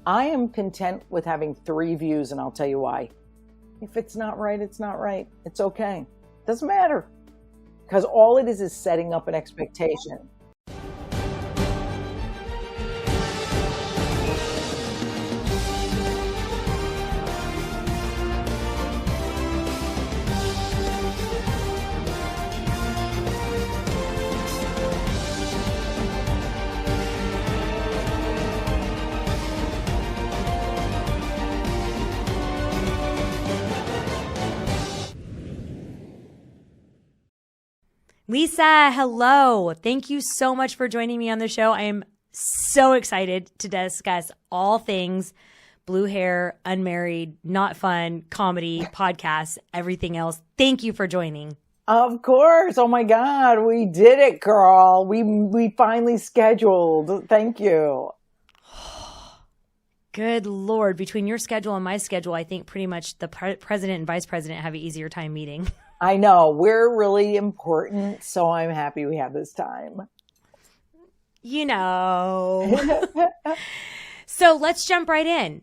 I am content with having 3 views, and I'll tell you why. If it's not right, it's not right. It's okay. Doesn't matter. Because all it is setting up an expectation. Lisa, hello. Thank you so much for joining me on the show. I am so excited to discuss all things blue hair, unmarried, not fun, comedy, podcasts, everything else. Thank you for joining. Of course. Oh my God, we did it, girl. We finally scheduled. Thank you. Good Lord. Between your schedule and my schedule, I think pretty much the president and vice president have an easier time meeting. I know. We're really important, so I'm happy we have this time. You know. So let's jump right in.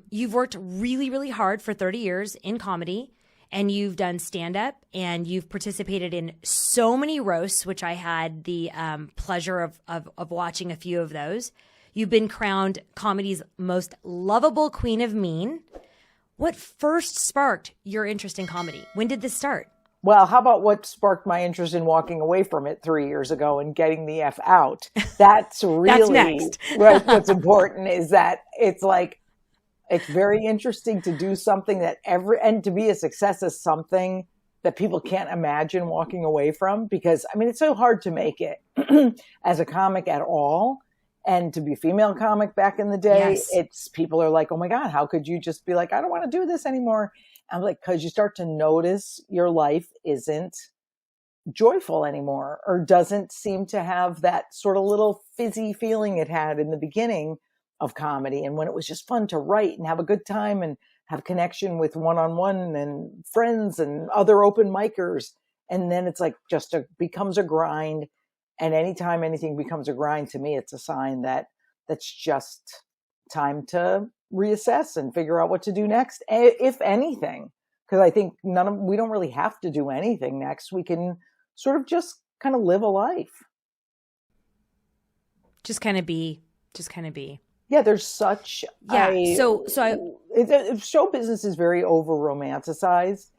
You've worked really, really hard for 30 years in comedy, and you've done stand-up, and you've participated in so many roasts, which I had the pleasure of watching a few of those. You've been crowned comedy's most lovable queen of mean. What first sparked your interest in comedy? When did this start? Well, how about what sparked my interest in walking away from it 3 years ago and getting the F out? That's really next. Right. What's important is that it's very interesting to do something and to be a success is something that people can't imagine walking away from, because I mean, it's so hard to make it as a comic at all. And to be a female comic back in the day, Yes. People are like, oh my God, how could you just be like, I don't want to do this anymore? I'm like, because you start to notice your life isn't joyful anymore, or doesn't seem to have that sort of little fizzy feeling it had in the beginning of comedy. And when it was just fun to write and have a good time and have connection with one-on-one and friends and other open micers. And then it's like becomes a grind. And anytime anything becomes a grind, to me, it's a sign that that's just time to reassess and figure out what to do next, if anything. Because I think we don't really have to do anything next. We can sort of just kind of live a life. Just kind of be. Yeah, there's such show business is very over romanticized,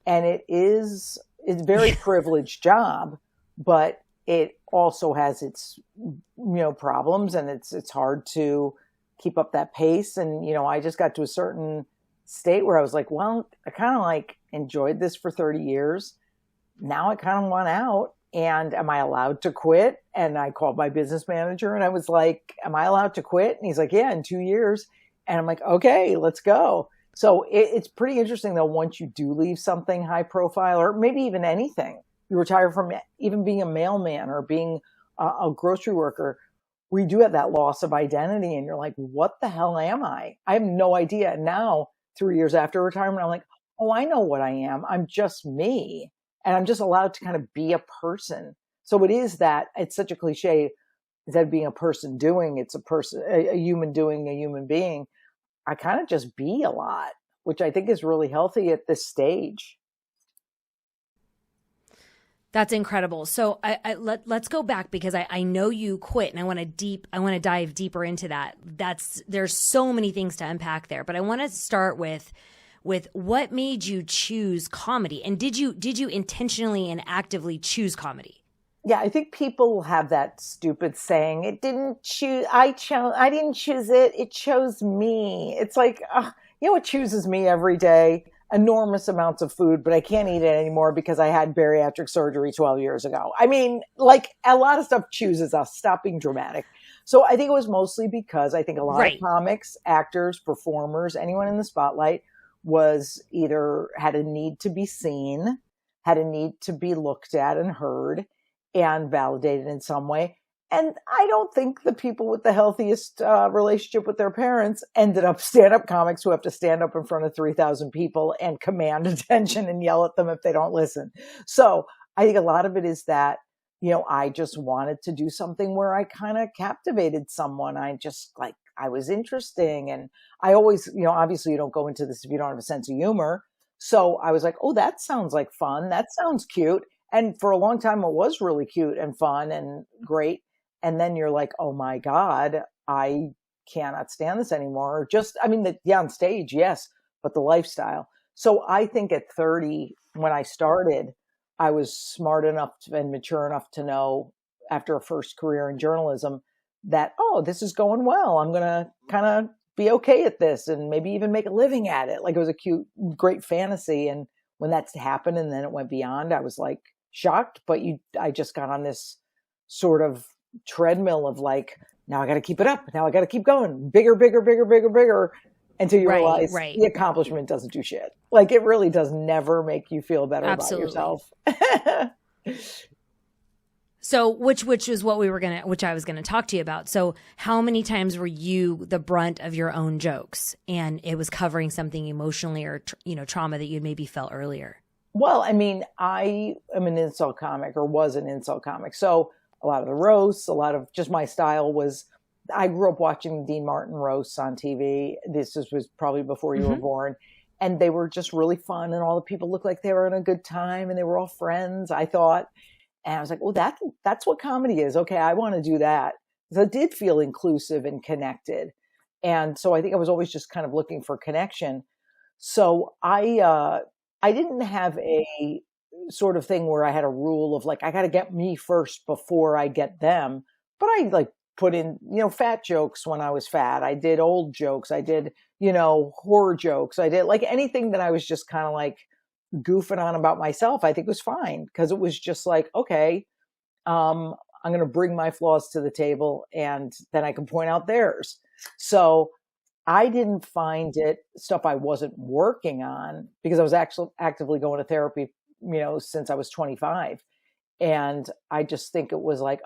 and it's a very privileged job, but it also has its, problems, and it's hard to keep up that pace. And, I just got to a certain state where I was like, well, I kind of enjoyed this for 30 years. Now I kind of want out. And am I allowed to quit? And I called my business manager and I was like, am I allowed to quit? And he's like, yeah, in 2 years. And I'm like, okay, let's go. So it's pretty interesting though, once you do leave something high profile, or maybe even anything, you retire from even being a mailman or being a grocery worker, we do have that loss of identity. And you're like, what the hell am I? I have no idea. And now 3 years after retirement, I'm like, oh, I know what I am. I'm just me. And I'm just allowed to kind of be a person. So it is that, it's such a cliche, instead of being a person doing, it's a human doing a human being. I kind of just be a lot, which I think is really healthy at this stage. That's incredible. So let's go back, because I know you quit, and I want to dive deeper into that. There's so many things to unpack there, but I want to start with what made you choose comedy, and did you intentionally and actively choose comedy? Yeah, I think people have that stupid saying, I didn't choose it. It chose me. It's like, it chooses me every day. Enormous amounts of food, but I can't eat it anymore because I had bariatric surgery 12 years ago. I mean, a lot of stuff chooses us. Stop being dramatic. So I think it was mostly because I think a lot of comics, actors, performers, anyone in the spotlight was either had a need to be seen, had a need to be looked at and heard and validated in some way. And I don't think the people with the healthiest relationship with their parents ended up stand-up comics who have to stand up in front of 3,000 people and command attention and yell at them if they don't listen. So I think a lot of it is that, I just wanted to do something where I kind of captivated someone. I just I was interesting. And I always, obviously you don't go into this if you don't have a sense of humor. So I was like, oh, that sounds like fun. That sounds cute. And for a long time, it was really cute and fun and great. And then you're like, oh my God, I cannot stand this anymore. On stage, yes, but the lifestyle. So I think at 30, when I started, I was smart enough and mature enough to know after a first career in journalism that, oh, this is going well. I'm going to kind of be okay at this and maybe even make a living at it. Like, it was a cute, great fantasy. And when that's happened and then it went beyond, I was like shocked, but I just got on this sort of treadmill of like, now I got to keep it up. Now I got to keep going bigger, bigger, bigger, bigger, bigger, until you realize the accomplishment doesn't do shit. Like, it really does never make you feel better about yourself. So, which is what which I was gonna talk to you about. So, how many times were you the brunt of your own jokes, and it was covering something emotionally or trauma that you'd maybe felt earlier? Well, I mean, I am an insult comic, or was an insult comic. So a lot of the roasts, a lot of just my style was, I grew up watching Dean Martin roasts on TV. This was probably before you were born. And they were just really fun. And all the people looked like they were in a good time and they were all friends, I thought. And I was like, well, that's what comedy is. Okay, I want to do that. So it did feel inclusive and connected. And so I think I was always just kind of looking for connection. So I didn't have a sort of thing where I had a rule of like, I got to get me first before I get them. But I like put in, fat jokes when I was fat. I did old jokes. I did, horror jokes. I did like anything that I was just kind of like goofing on about myself, I think was fine, because it was just like, okay, I'm going to bring my flaws to the table and then I can point out theirs. So I didn't find it stuff I wasn't working on, because I was actually actively going to therapy, since I was 25. And I just think it was like,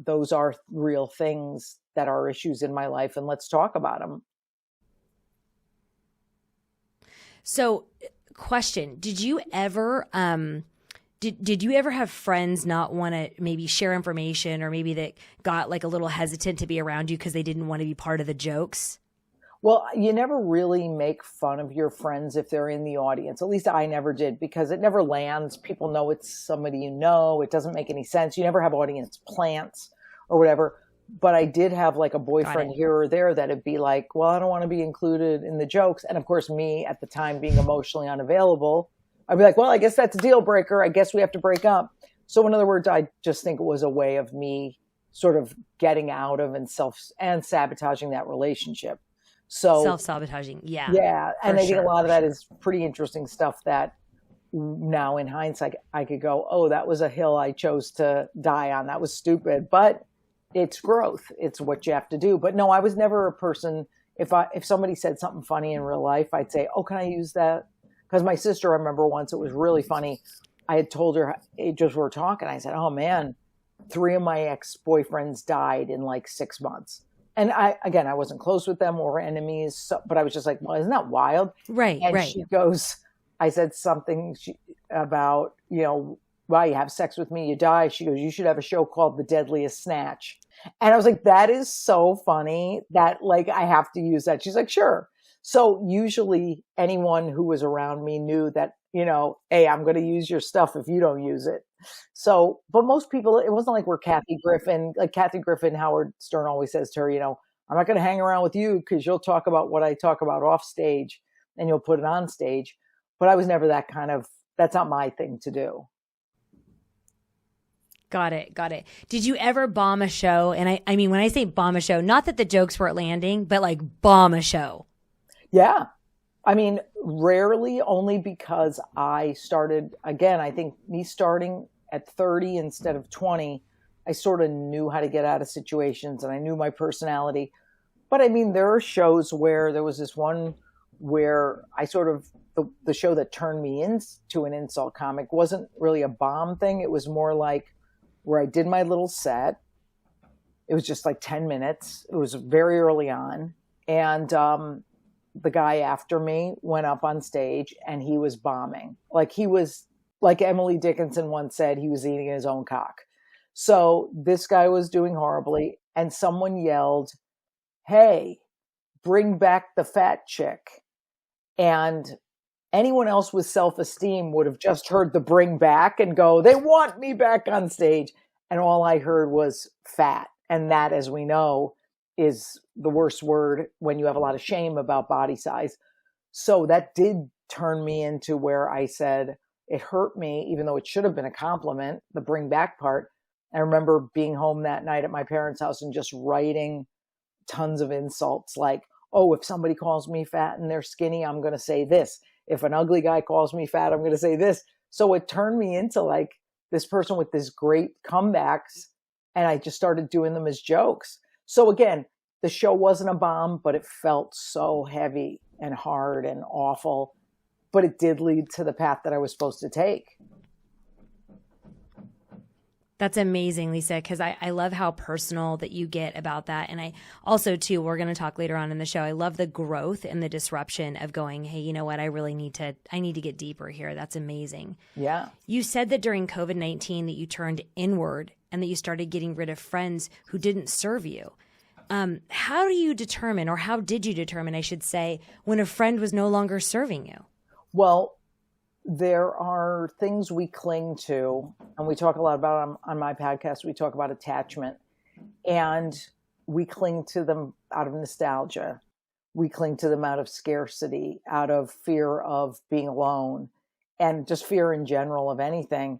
those are real things that are issues in my life, and let's talk about them. So, question, did you ever did you ever have friends not want to maybe share information, or maybe that got like a little hesitant to be around you because they didn't want to be part of the jokes? Well, you never really make fun of your friends if they're in the audience. At least I never did, because it never lands. People know it's somebody it doesn't make any sense. You never have audience plants or whatever. But I did have like a boyfriend here or there that'd be like, well, I don't want to be included in the jokes. And of course, me at the time being emotionally unavailable, I'd be like, well, I guess that's a deal breaker. I guess we have to break up. So in other words, I just think it was a way of me sort of getting out of and sabotaging that relationship. So self-sabotaging. Yeah. Yeah. And I think a lot of that is pretty interesting stuff that now in hindsight, I could go, oh, that was a hill I chose to die on. That was stupid, but it's growth. It's what you have to do. But no, I was never a person. If somebody said something funny in real life, I'd say, oh, can I use that? Because my sister, I remember once, it was really funny. I had told her, just we were talking. I said, oh man, 3 of my ex-boyfriends died in like 6 months. And I wasn't close with them or enemies, but I was just like, well, isn't that wild? Right. And she goes, I said something about, well, you have sex with me, you die. She goes, you should have a show called The Deadliest Snatch. And I was like, that is so funny that like, I have to use that. She's like, sure. So usually anyone who was around me knew that, hey, I'm going to use your stuff if you don't use it. So, but most people, it wasn't like we're Kathy Griffin, Howard Stern always says to her, I'm not going to hang around with you because you'll talk about what I talk about off stage and you'll put it on stage. But I was never that's not my thing to do. Got it. Did you ever bomb a show? And I mean, when I say bomb a show, not that the jokes weren't landing, but like bomb a show. Yeah. I mean, rarely, only because I started, again, I think me starting at 30 instead of 20, I sort of knew how to get out of situations and I knew my personality. But I mean, there are shows where there was this one where I sort of, the show that turned me into an insult comic wasn't really a bomb thing. It was more like where I did my little set. It was just like 10 minutes. It was very early on. And the guy after me went up on stage and he was bombing. Like he was, like Emily Dickinson once said, he was eating his own cock. So this guy was doing horribly. and someone yelled, "Hey, bring back the fat chick." And anyone else with self-esteem would have just heard the bring back and go, "They want me back on stage." And all I heard was fat. And that, as we know, is the worst word when you have a lot of shame about body size. So that did turn me into where I said, it hurt me, even though it should have been a compliment, the bring back part. I remember being home that night at my parents' house and just writing tons of insults like, oh, if somebody calls me fat and they're skinny, I'm going to say this. If an ugly guy calls me fat, I'm going to say this. So it turned me into like this person with this great comebacks, and I just started doing them as jokes. So again, the show wasn't a bomb, but it felt so heavy and hard and awful. But it did lead to the path that I was supposed to take. That's amazing, Lisa, because I love how personal that you get about that. And I also, too, we're going to talk later on in the show, I love the growth and the disruption of going, hey, you know what, I need to get deeper here. That's amazing. Yeah. You said that during COVID-19 that you turned inward and that you started getting rid of friends who didn't serve you. How do you determine, or how did you determine, I should say, when a friend was no longer serving you? Well, there are things we cling to, and we talk a lot about on my podcast, we talk about attachment, and we cling to them out of nostalgia. We cling to them out of scarcity, out of fear of being alone, and just fear in general of anything.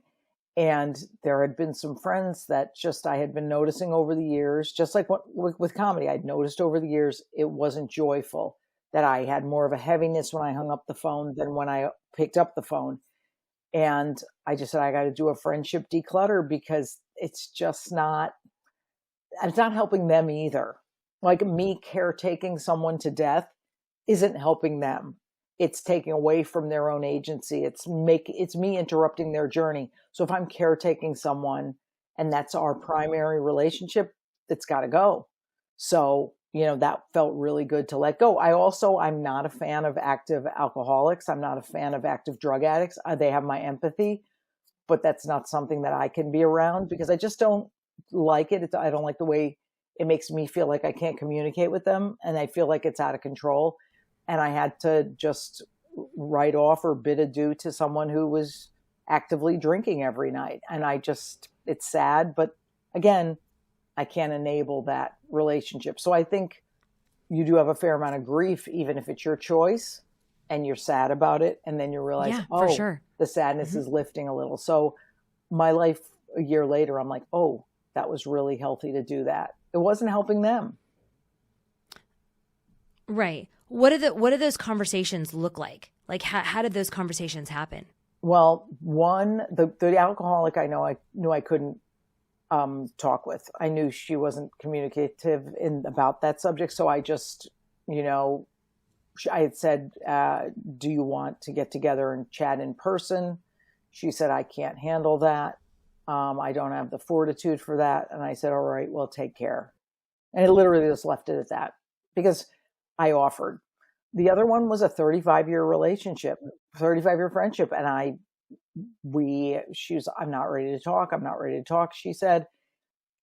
And there had been some friends that just I had been noticing over the years, just like with comedy, I'd noticed over the years it wasn't joyful, that I had more of a heaviness when I hung up the phone than when I picked up the phone. And I just said, I got to do a friendship declutter, because it's not helping them either. Like me caretaking someone to death isn't helping them. It's taking away from their own agency. It's me interrupting their journey. So if I'm caretaking someone and that's our primary relationship, it's got to go. So, that felt really good to let go. I'm not a fan of active alcoholics. I'm not a fan of active drug addicts. They have my empathy, but that's not something that I can be around, because I just don't like it. I don't like the way it makes me feel like I can't communicate with them, and I feel like it's out of control. And I had to just write off or bid adieu to someone who was actively drinking every night. And it's sad, but again, I can't enable that relationship. So I think you do have a fair amount of grief, even if it's your choice and you're sad about it. And then you realize, for sure, the sadness is lifting a little. So my life a year later, I'm like, oh, that was really healthy to do that. It wasn't helping them. Right. What do those conversations look like? Like, how did those conversations happen? Well, one, the alcoholic I knew I couldn't talk with. I knew she wasn't communicative about that subject. So I just, I had said, do you want to get together and chat in person? She said, I can't handle that. I don't have the fortitude for that. And I said, all right, well, take care. And it literally just left it at that, because I offered. The other one was a 35-year relationship, 35-year friendship. And I'm not ready to talk. I'm not ready to talk, she said.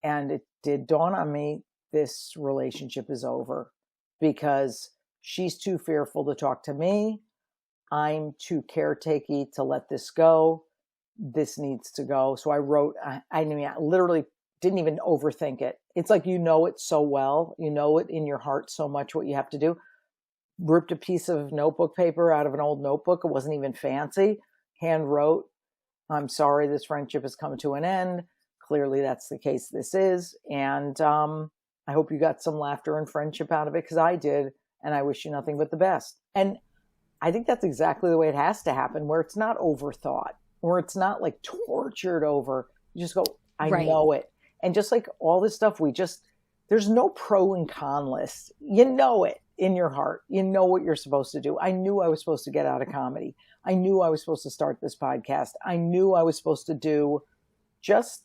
And it did dawn on me, this relationship is over, because she's too fearful to talk to me. I'm too caretaky to let this go. This needs to go. So I wrote, I literally didn't even overthink it. It's like, it so well, it in your heart so much what you have to do. Ripped a piece of notebook paper out of an old notebook. It wasn't even fancy. Hand wrote, I'm sorry, this friendship has come to an end. Clearly that's the case. This is. And I hope you got some laughter and friendship out of it, because I did. And I wish you nothing but the best. And I think that's exactly the way it has to happen, where it's not overthought, where it's not like tortured over. You just go, I know it. And just like all this stuff, there's no pro and con list. You know it in your heart. You know what you're supposed to do. I knew I was supposed to get out of comedy. I knew I was supposed to start this podcast. I knew I was supposed to do just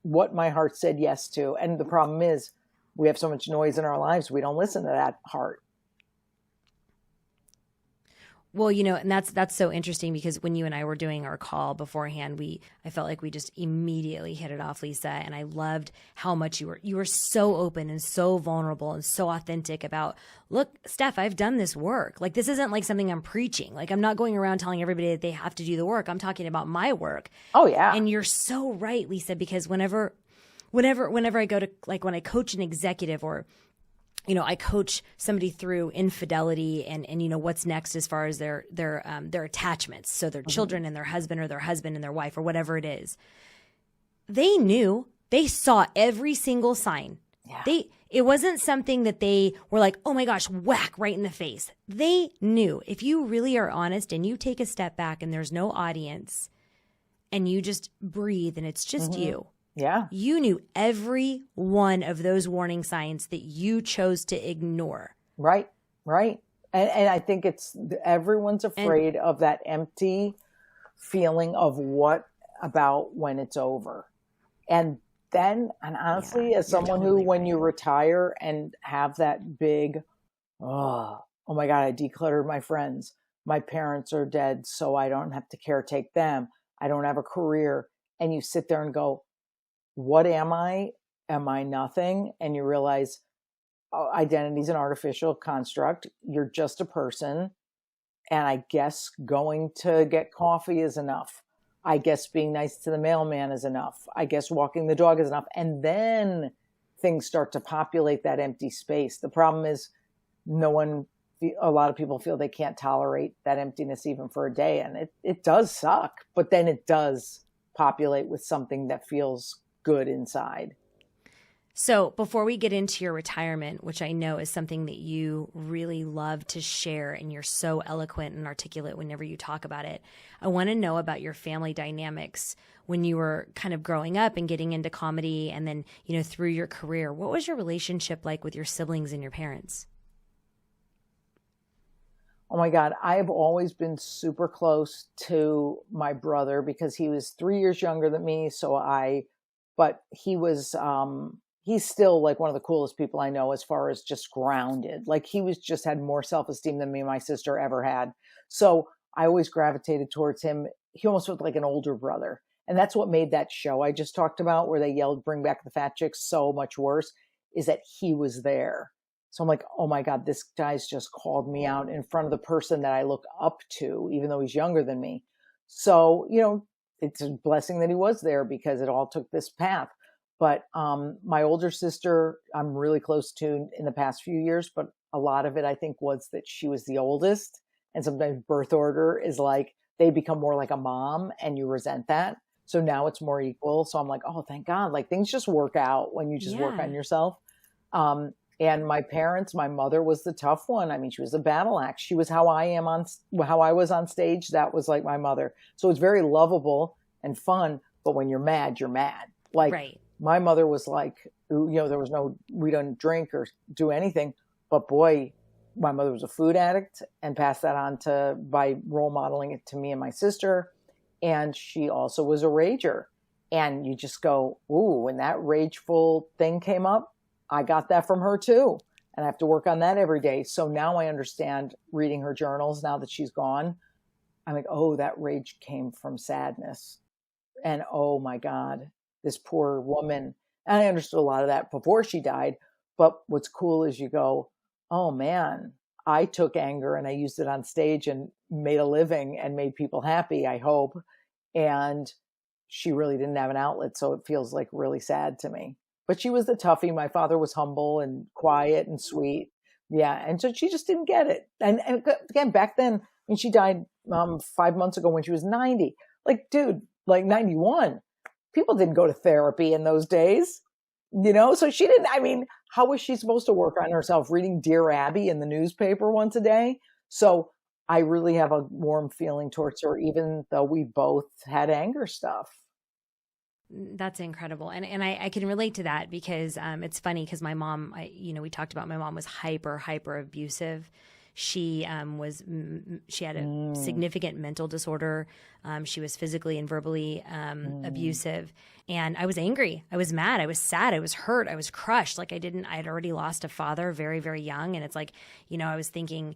what my heart said yes to. And the problem is, we have so much noise in our lives, we don't listen to that heart. Well, you know, and that's so interesting because when you and I were doing our call beforehand, I felt like we just immediately hit it off, Lisa, and I loved how much you were so open and so vulnerable and so authentic about, look, Steph, I've done this work. Like, this isn't like something I'm preaching. Like, I'm not going around telling everybody that they have to do the work. I'm talking about my work. Oh yeah. And you're so right, Lisa, because whenever I go to, like, when I coach an executive or, you know, I coach somebody through infidelity and you know, what's next as far as their attachments. So their children and their husband or their husband and their wife or whatever it is. They saw every single sign. Yeah. It wasn't something that they were like, oh my gosh, whack right in the face. They knew. If you really are honest and you take a step back and there's no audience and you just breathe and it's just you. Yeah. You knew every one of those warning signs that you chose to ignore. Right. Right. And I think everyone's afraid of that empty feeling of what about when it's over. And then, and honestly, as someone totally who, when you retire and have that big, oh my God, I decluttered my friends. My parents are dead, so I don't have to caretake them. I don't have a career. And you sit there and go, what am I? Am I nothing? And you realize identity is an artificial construct. You're just a person. And I guess going to get coffee is enough. I guess being nice to the mailman is enough. I guess walking the dog is enough. And then things start to populate that empty space. The problem is a lot of people feel they can't tolerate that emptiness even for a day. And it does suck, but then it does populate with something that feels good inside. So before we get into your retirement, which I know is something that you really love to share and you're so eloquent and articulate whenever you talk about it, I want to know about your family dynamics when you were kind of growing up and getting into comedy and then, you know, through your career. What was your relationship like with your siblings and your parents? Oh my God, I have always been super close to my brother because he was 3 years younger than me. But he was, he's still like one of the coolest people I know as far as just grounded. Like he was just had more self-esteem than me and my sister ever had. So I always gravitated towards him. He almost felt like an older brother. And that's what made that show I just talked about where they yelled, "Bring back the fat chicks," so much worse, is that he was there. So I'm like, oh my God, this guy's just called me out in front of the person that I look up to, even though he's younger than me. So, you know, it's a blessing that he was there because it all took this path. But my older sister, I'm really close to in the past few years, but a lot of it, I think, was that she was the oldest. And sometimes birth order is like, they become more like a mom and you resent that. So now it's more equal. So I'm like, oh, thank God. Like things just work out when you just work on yourself. And my parents, my mother was the tough one. I mean, she was a battle axe. She was how I was on stage. That was like my mother. So it's very lovable and fun. But when you're mad, you're mad. Like my mother was like, you know, we don't drink or do anything. But boy, my mother was a food addict and passed that on by role modeling it to me and my sister. And she also was a rager. And you just go, ooh, when that rageful thing came up, I got that from her too. And I have to work on that every day. So now I understand reading her journals now that she's gone. I'm like, oh, that rage came from sadness. And oh my God, this poor woman. And I understood a lot of that before she died. But what's cool is you go, oh man, I took anger and I used it on stage and made a living and made people happy, I hope. And she really didn't have an outlet. So it feels like really sad to me. But she was the toughie. My father was humble and quiet and sweet. Yeah. And so she just didn't get it. And again, back then, when she died 5 months ago when she was 90, like, dude, like 91, people didn't go to therapy in those days, you know? So she didn't, I mean, how was she supposed to work on herself reading Dear Abby in the newspaper once a day? So I really have a warm feeling towards her, even though we both had anger stuff. That's incredible. And I can relate to that because it's funny because my mom, we talked about my mom was hyper abusive. She she had a significant mental disorder. She was physically and verbally abusive. And I was angry. I was mad. I was sad. I was hurt. I was crushed. Like I had already lost a father very, very young. And it's like, I was thinking,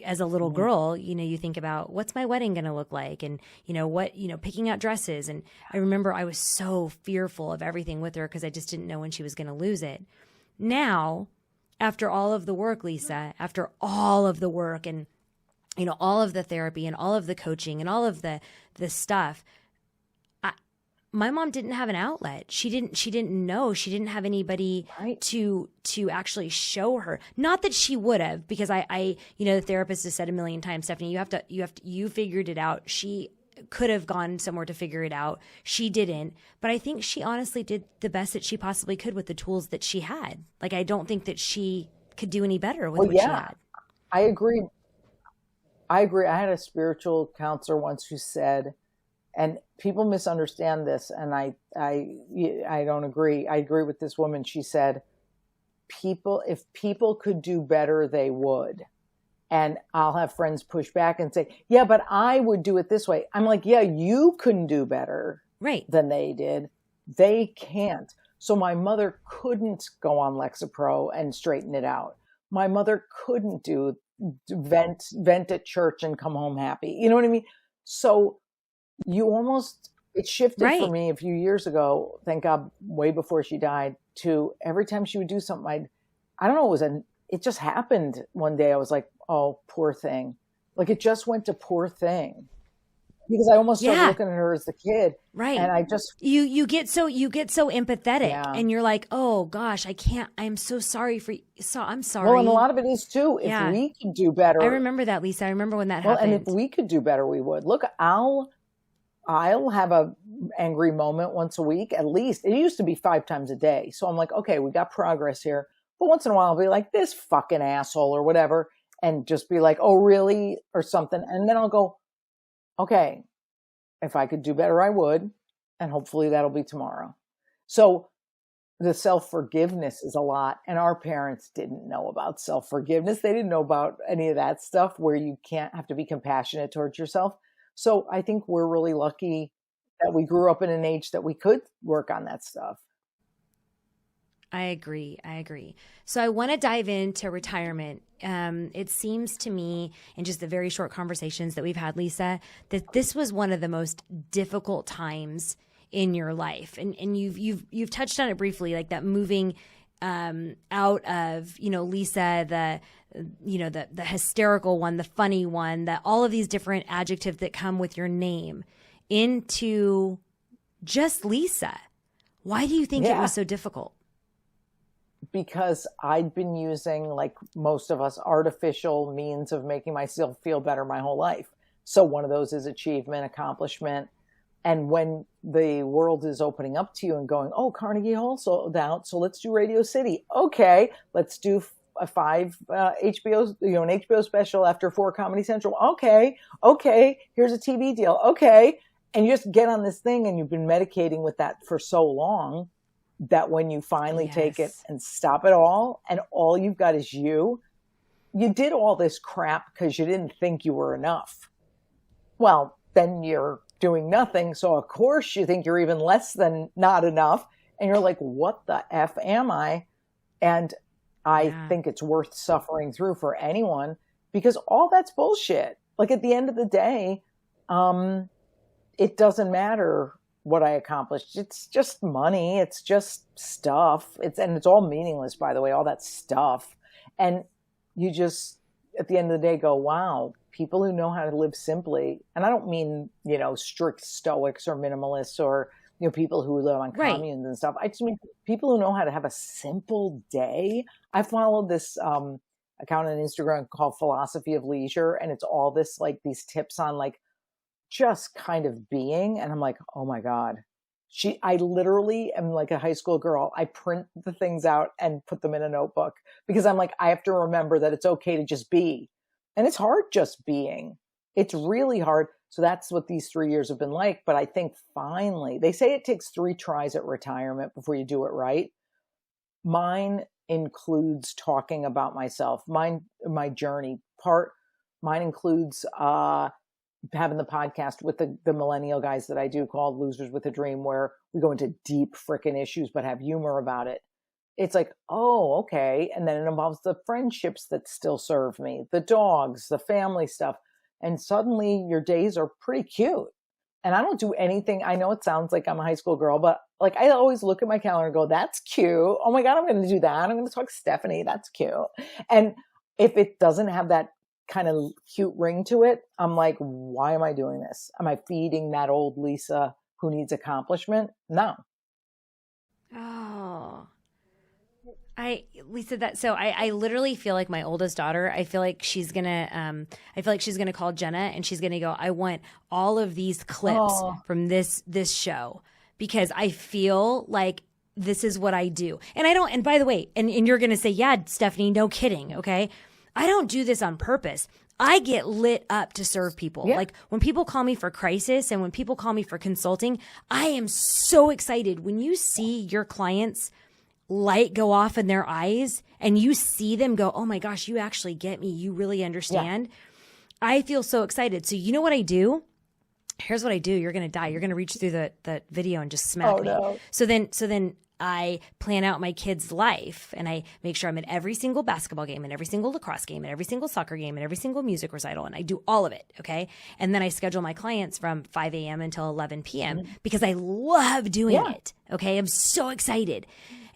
as a little girl, you think about what's my wedding going to look like, and picking out dresses. And I remember I was so fearful of everything with her because I just didn't know when she was going to lose it. Now, after all of the work, Lisa, after all of the work and all of the therapy and all of the coaching and all of the stuff, my mom didn't have an outlet. She didn't know. She didn't have anybody to actually show her. Not that she would have, because the therapist has said a million times, Stephynie, you figured it out. She could have gone somewhere to figure it out. She didn't. But I think she honestly did the best that she possibly could with the tools that she had. Like, I don't think that she could do any better with what she had. I agree. I had a spiritual counselor once who said, and people misunderstand this, and I don't agree. I agree with this woman. She said, if people could do better, they would. And I'll have friends push back and say, yeah, but I would do it this way. I'm like, yeah, you couldn't do better than they did. They can't. So my mother couldn't go on Lexapro and straighten it out. My mother couldn't vent at church and come home happy. You know what I mean? So it shifted for me a few years ago, thank God, way before she died, to every time she would do something, I don't know, it just happened one day. I was like, oh, poor thing. Like, it just went to poor thing. Because I almost started looking at her as the kid. Right. And I just... You get so empathetic. Yeah. And you're like, oh, gosh, I'm so sorry for you. So I'm sorry. Well, and a lot of it is, too, if we could do better. I remember that, Lisa. I remember when that happened. And if we could do better, we would. Look, I'll have a angry moment once a week, at least. It used to be 5 times a day. So I'm like, okay, we got progress here. But once in a while, I'll be like, this fucking asshole or whatever, and just be like, oh, really? Or something. And then I'll go, okay, if I could do better, I would. And hopefully that'll be tomorrow. So the self-forgiveness is a lot. And our parents didn't know about self-forgiveness. They didn't know about any of that stuff where you can't have to be compassionate towards yourself. So I think we're really lucky that we grew up in an age that we could work on that stuff. I agree. So I want to dive into retirement. It seems to me, in just the very short conversations that we've had, Lisa, that this was one of the most difficult times in your life. And you've touched on it briefly, like that moving out of, Lisa, the hysterical one, the funny one, that all of these different adjectives that come with your name, into just Lisa. Why do you think it was so difficult? Because I'd been using, like most of us, artificial means of making myself feel better my whole life. So one of those is achievement, accomplishment. And when the world is opening up to you and going, oh, Carnegie Hall sold out, so let's do Radio City. Okay, let's do a 5 HBO, an HBO special after 4 Comedy Central. Okay, here's a TV deal. Okay. And you just get on this thing, and you've been medicating with that for so long that when you finally take it and stop it all, and all you've got is you did all this crap because you didn't think you were enough. Well, then you're doing nothing. So of course you think you're even less than not enough. And you're like, what the F am I? And I think it's worth suffering through for anyone, because all that's bullshit. Like, at the end of the day, it doesn't matter what I accomplished. It's just money. It's just stuff. It's all meaningless, by the way, all that stuff. And you just, at the end of the day, go, wow, people who know how to live simply. And I don't mean, strict stoics or minimalists or, people who live on communes and stuff. I just mean people who know how to have a simple day. I followed this account on Instagram called Philosophy of Leisure. And it's all this, like, these tips on, like, just kind of being. And I'm like, oh my God, I literally am like a high school girl. I print the things out and put them in a notebook, because I'm like, I have to remember that it's okay to just be. And it's hard just being. It's really hard. So that's what these 3 years have been like. But I think finally, they say it takes 3 tries at retirement before you do it right. Mine includes talking about myself, my journey, mine includes having the podcast with the millennial guys that I do called Losers with a Dream, where we go into deep frickin' issues, but have humor about it. It's like, oh, okay. And then it involves the friendships that still serve me, the dogs, the family stuff. And suddenly your days are pretty cute. And I don't do anything. I know it sounds like I'm a high school girl, but like I always look at my calendar and go, that's cute. Oh my God, I'm going to do that. I'm going to talk to Stephynie. That's cute. And if it doesn't have that kind of cute ring to it, I'm like, why am I doing this? Am I feeding that old Lisa who needs accomplishment? No. Oh, Lisa, I literally feel like my oldest daughter, I feel like she's gonna call Jenna and she's gonna go, I want all of these clips from this show, because I feel like this is what I do. And by the way, and you're gonna say, yeah, Stephynie, no kidding. Okay. I don't do this on purpose. I get lit up to serve people. Yeah. Like when people call me for crisis and when people call me for consulting, I am so excited when you see your clients' light go off in their eyes and you see them go, oh my gosh, you actually get me. You really understand. Yeah. I feel so excited. So you know what I do? Here's what I do. You're going to die. You're going to reach through the video and just smack me. No. So then I plan out my kid's life and I make sure I'm at every single basketball game and every single lacrosse game and every single soccer game and every single music recital. And I do all of it. Okay. And then I schedule my clients from 5 a.m. until 11 p.m. because I love doing it. Okay. I'm so excited.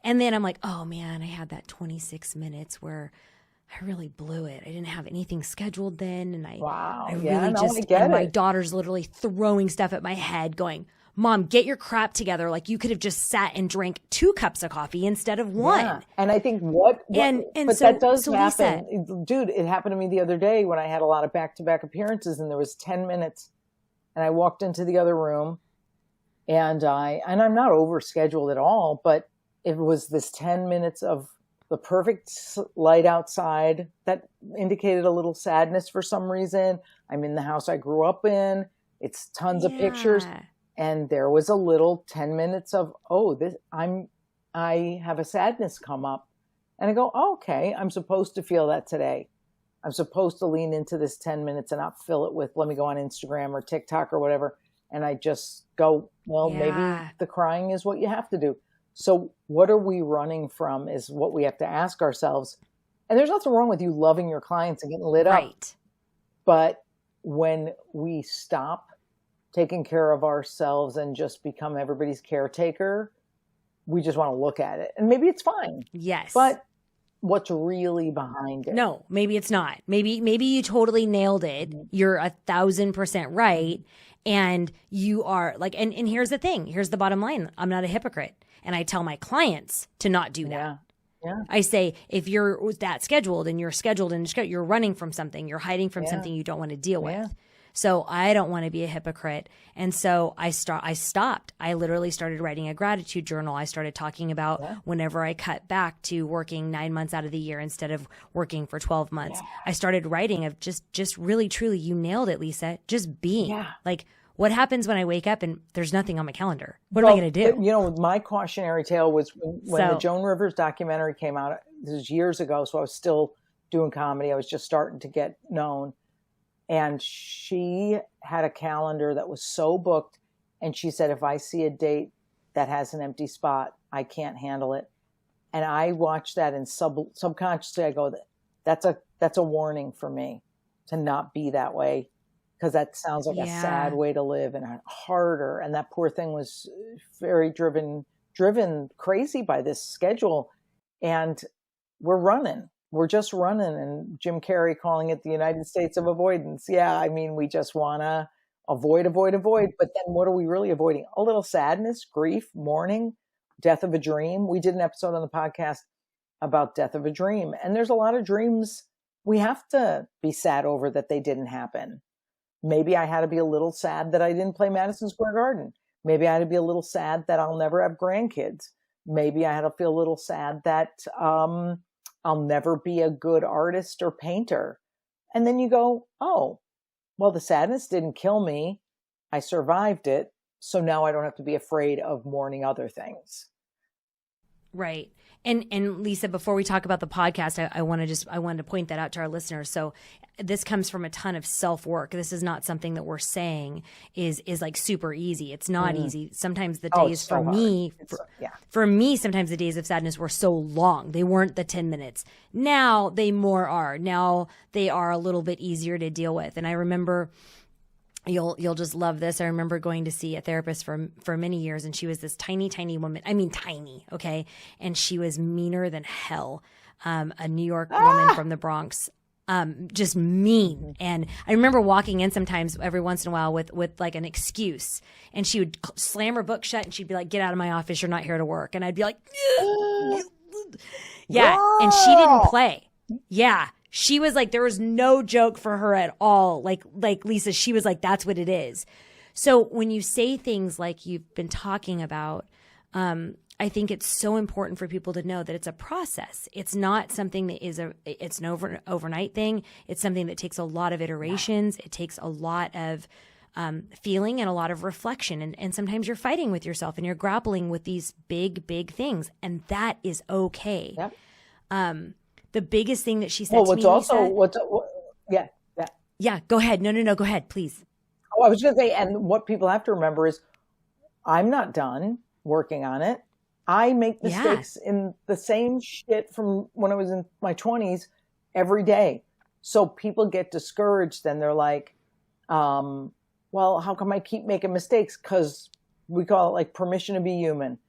And then I'm like, oh man, I had that 26 minutes where I really blew it. I didn't have anything scheduled then. And my daughter's literally throwing stuff at my head going, Mom, get your crap together. Like you could have just sat and drank 2 cups of coffee instead of 1. Yeah. And I think that does happen. Lisa, dude, it happened to me the other day when I had a lot of back-to-back appearances and there was 10 minutes and I walked into the other room and I'm not overscheduled at all, but it was this 10 minutes of the perfect light outside that indicated a little sadness for some reason. I'm in the house I grew up in. It's tons of pictures. And there was a little 10 minutes of, I have a sadness come up. And I go, okay, I'm supposed to feel that today. I'm supposed to lean into this 10 minutes and not fill it with, let me go on Instagram or TikTok or whatever. And I just go, maybe the crying is what you have to do. So what are we running from is what we have to ask ourselves. And there's nothing wrong with you loving your clients and getting lit up. But when we stop taking care of ourselves and just become everybody's caretaker, we just want to look at it. And maybe it's fine. Yes. But what's really behind it? No, maybe it's not. Maybe you totally nailed it. You're 1,000% right. And you are like, and here's the thing. Here's the bottom line. I'm not a hypocrite. And I tell my clients to not do that. Yeah. I say, if you're that scheduled and you're running from something, you're hiding from something you don't want to deal with. So I don't want to be a hypocrite. And so I stopped. I literally started writing a gratitude journal. I started talking about whenever I cut back to working 9 months out of the year instead of working for 12 months. I started writing of just really, truly, you nailed it, Lisa, just being. Like, what happens when I wake up and there's nothing on my calendar? What am I going to do? My cautionary tale was when the Joan Rivers documentary came out. This was years ago, so I was still doing comedy. I was just starting to get known. And she had a calendar that was so booked. And she said, if I see a date that has an empty spot, I can't handle it. And I watched that and subconsciously I go, that's a warning for me to not be that way. Because that sounds like a sad way to live and harder. And that poor thing was very driven crazy by this schedule. And we're just running. And Jim Carrey calling it the United States of avoidance. Yeah, I mean, we just want to avoid. But then what are we really avoiding? A little sadness, grief, mourning, death of a dream. We did an episode on the podcast about death of a dream. And there's a lot of dreams we have to be sad over that they didn't happen. Maybe I had to be a little sad that I didn't play Madison Square Garden. Maybe I had to be a little sad that I'll never have grandkids. Maybe I had to feel a little sad that I'll never be a good artist or painter. And then you go, oh, well, the sadness didn't kill me. I survived it. So now I don't have to be afraid of mourning other things. Right. And Lisa, before we talk about the podcast, I wanted to point that out to our listeners. So this comes from a ton of self-work. This is not something that we're saying is like super easy. It's not easy. Sometimes the days so for me, yeah. for me, sometimes the days of sadness were so long. They weren't the 10 minutes. Now they more are. Now they are a little bit easier to deal with. And I remember, you'll just love this. I remember going to see a therapist for many years, and she was this tiny, tiny woman. I mean, tiny, okay? And she was meaner than hell. A New York woman from the Bronx. Just mean. And I remember walking in sometimes every once in a while with like an excuse, and she would slam her book shut and she'd be like, "Get out of my office. You're not here to work." And I'd be like, yeah. And she didn't play. Yeah. She was like, there was no joke for her at all. Like Lisa, she was like, that's what it is. So when you say things like you've been talking about, I think it's so important for people to know that it's a process. It's not something that it's an overnight thing. It's something that takes a lot of iterations. It takes a lot of feeling and a lot of reflection. And sometimes you're fighting with yourself and you're grappling with these big, big things. And that is okay. Yep. The biggest thing that she said to me, yeah, go ahead. No, go ahead, please. Oh, I was going to say, and what people have to remember is I'm not done working on it. I make mistakes in the same shit from when I was in my 20s every day. So people get discouraged and they're like, well, how come I keep making mistakes? Because we call it like permission to be human.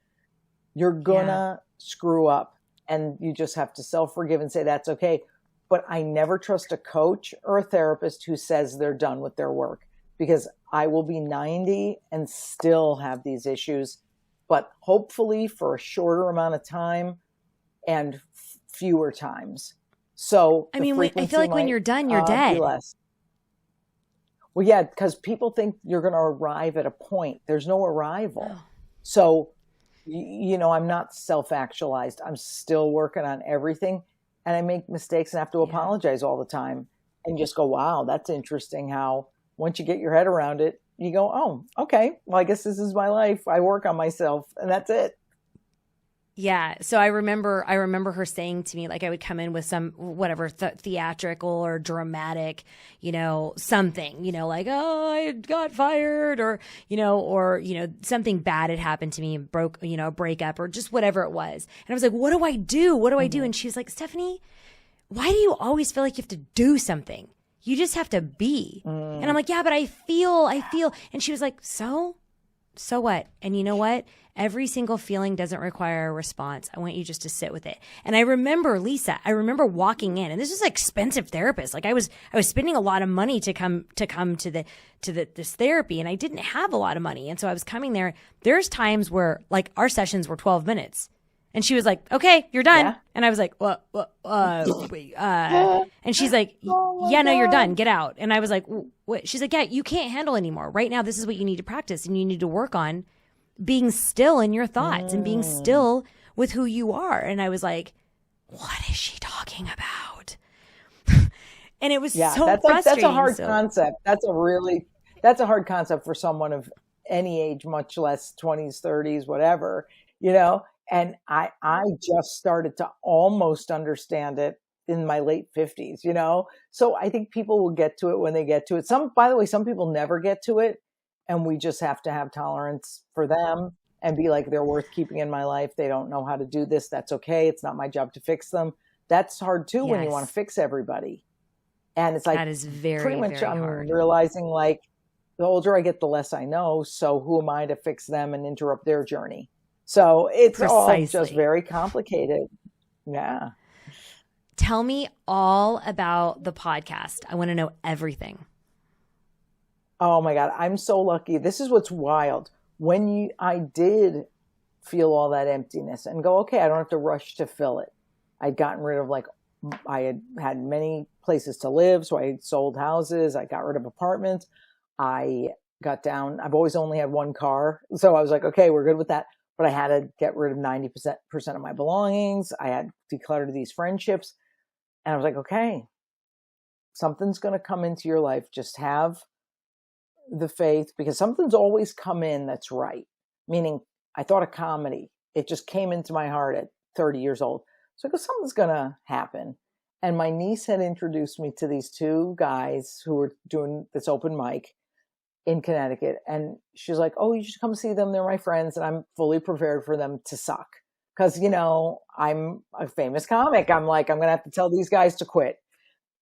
You're gonna screw up. And you just have to self-forgive and say, that's okay. But I never trust a coach or a therapist who says they're done with their work, because I will be 90 and still have these issues, but hopefully for a shorter amount of time and fewer times. So I mean, I feel like when you're done, you're dead. Well, yeah, because people think you're going to arrive at a point. There's no arrival. Oh. So I'm not self-actualized. I'm still working on everything, and I make mistakes and have to apologize all the time and just go, wow, that's interesting how once you get your head around it, you go, oh, okay, well, I guess this is my life. I work on myself and that's it. Yeah. So I remember her saying to me, like, I would come in with some whatever theatrical or dramatic, something, like, oh, I got fired, or something bad had happened to me, a breakup or just whatever it was. And I was like, what do I do? What do I do? And she's like, Stephynie, why do you always feel like you have to do something? You just have to be. And I'm like, yeah, but I feel. And she was like, so what? And you know what? Every single feeling doesn't require a response. I want you just to sit with it. And I remember, Lisa, walking in, and this was an expensive therapist. Like I was spending a lot of money to come to this therapy, and I didn't have a lot of money. And so I was coming there. There's times where like our sessions were 12 minutes. And she was like, okay, you're done. Yeah. And I was like, what? And she's like, yeah, no, you're done. Get out. And I was like, what? She's like, yeah, you can't handle anymore. Right now, this is what you need to practice, and you need to work on being still in your thoughts and being still with who you are. And I was like, what is she talking about? And it was so frustrating. That's a hard concept. That's a hard concept for someone of any age, much less 20s, 30s, whatever, And I just started to almost understand it in my late 50s, So I think people will get to it when they get to it. By the way, some people never get to it, and we just have to have tolerance for them and be like, they're worth keeping in my life. They don't know how to do this. That's okay. It's not my job to fix them. That's hard too when you want to fix everybody. And it's like, that is very, pretty much very I'm hard. realizing like the older I get, the less I know. So who am I to fix them and interrupt their journey? So it's all just very complicated. Yeah. Tell me all about the podcast. I want to know everything. Oh my God. I'm so lucky. This is what's wild. When I did feel all that emptiness and go, okay, I don't have to rush to fill it. I'd gotten rid of I had many places to live. So I had sold houses. I got rid of apartments. I got down. I've always only had one car. So I was like, okay, we're good with that. But I had to get rid of 90% of my belongings. I had decluttered these friendships. And I was like, okay, something's going to come into your life. Just have the faith, because something's always come in that's right. Meaning, I thought of comedy. It just came into my heart at 30 years old. So I go, something's going to happen. And my niece had introduced me to these two guys who were doing this open mic in Connecticut. And she's like, oh, you should come see them. They're my friends. And I'm fully prepared for them to suck. Because, you know, I'm a famous comic. I'm like, I'm going to have to tell these guys to quit.